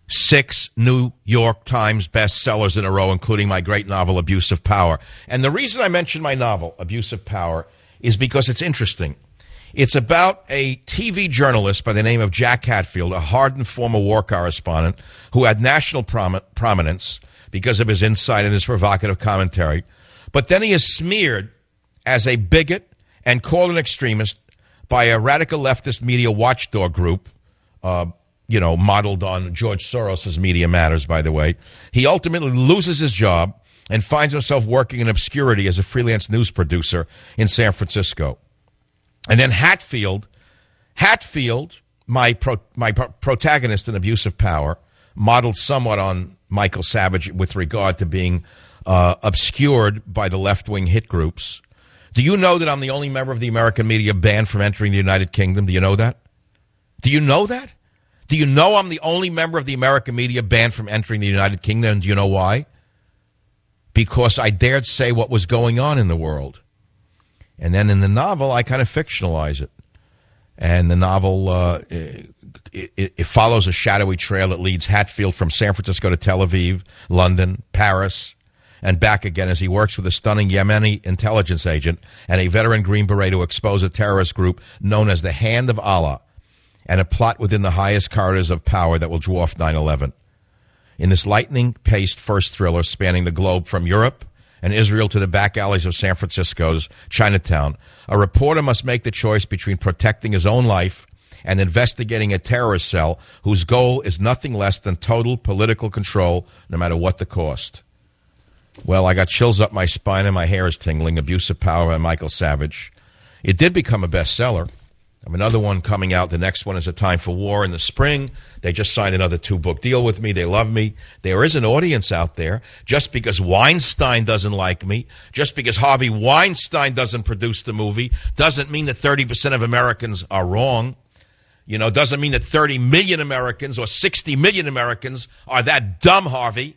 6 New York Times bestsellers in a row, including my great novel, Abuse of Power. And the reason I mention my novel, Abuse of Power, is because it's interesting. It's about a TV journalist by the name of Jack Hatfield, a hardened former war correspondent who had national prominence because of his insight and his provocative commentary. But then he is smeared as a bigot and called an extremist by a radical leftist media watchdog group, modeled on George Soros's Media Matters, by the way. He ultimately loses his job and finds himself working in obscurity as a freelance news producer in San Francisco. And then Hatfield, my protagonist in Abuse of Power, modeled somewhat on Michael Savage with regard to being obscured by the left-wing hit groups. Do you know that I'm the only member of the American media banned from entering the United Kingdom? Do you know that? Do you know that? Do you know I'm the only member of the American media banned from entering the United Kingdom? And do you know why? Because I dared say what was going on in the world. And then in the novel, I kind of fictionalize it. And the novel, it follows a shadowy trail that leads Hatfield from San Francisco to Tel Aviv, London, Paris, and back again as he works with a stunning Yemeni intelligence agent and a veteran Green Beret to expose a terrorist group known as the Hand of Allah and a plot within the highest corridors of power that will dwarf 9/11. In this lightning-paced first thriller spanning the globe from Europe and Israel to the back alleys of San Francisco's Chinatown, a reporter must make the choice between protecting his own life and investigating a terrorist cell whose goal is nothing less than total political control, no matter what the cost. Well, I got chills up my spine and my hair is tingling. Abuse of Power by Michael Savage. It did become a bestseller. I have another one coming out. The next one is A Time for War in the spring. They just signed another 2-book deal with me. They love me. There is an audience out there. Just because Weinstein doesn't like me, just because Harvey Weinstein doesn't produce the movie, doesn't mean that 30% of Americans are wrong. Doesn't mean that 30 million Americans or 60 million Americans are that dumb, Harvey.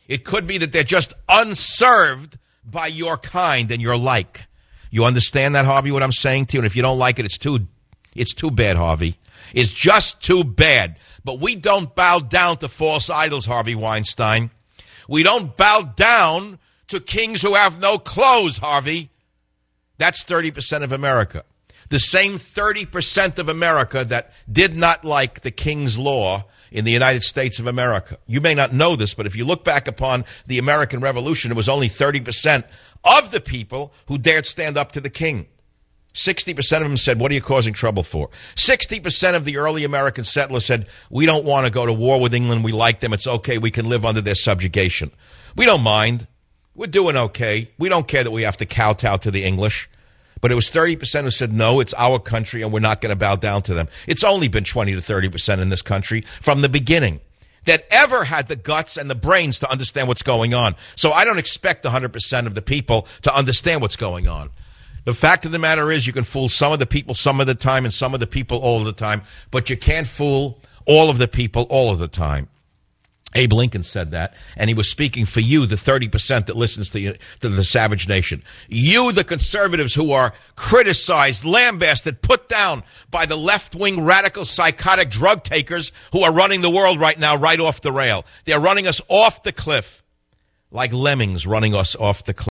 It could be that they're just unserved by your kind and your like. You understand that, Harvey, what I'm saying to you? And if you don't like it, it's too bad, Harvey. It's just too bad. But we don't bow down to false idols, Harvey Weinstein. We don't bow down to kings who have no clothes, Harvey. That's 30% of America. The same 30% of America that did not like the King's Law in the United States of America. You may not know this, but if you look back upon the American Revolution, it was only 30% of the people who dared stand up to the king. 60% of them said, what are you causing trouble for? 60% of the early American settlers said, we don't want to go to war with England. We like them. It's okay. We can live under their subjugation. We don't mind. We're doing okay. We don't care that we have to kowtow to the English. But it was 30% who said, no, it's our country and we're not going to bow down to them. It's only been 20 to 30% in this country from the beginning that ever had the guts and the brains to understand what's going on. So I don't expect 100% of the people to understand what's going on. The fact of the matter is you can fool some of the people some of the time and some of the people all of the time, but you can't fool all of the people all of the time. Abe Lincoln said that, and he was speaking for you, the 30% that listens to the Savage Nation. You, the conservatives who are criticized, lambasted, put down by the left-wing radical psychotic drug takers who are running the world right now right off the rail. They're running us off the cliff like lemmings running us off the cliff.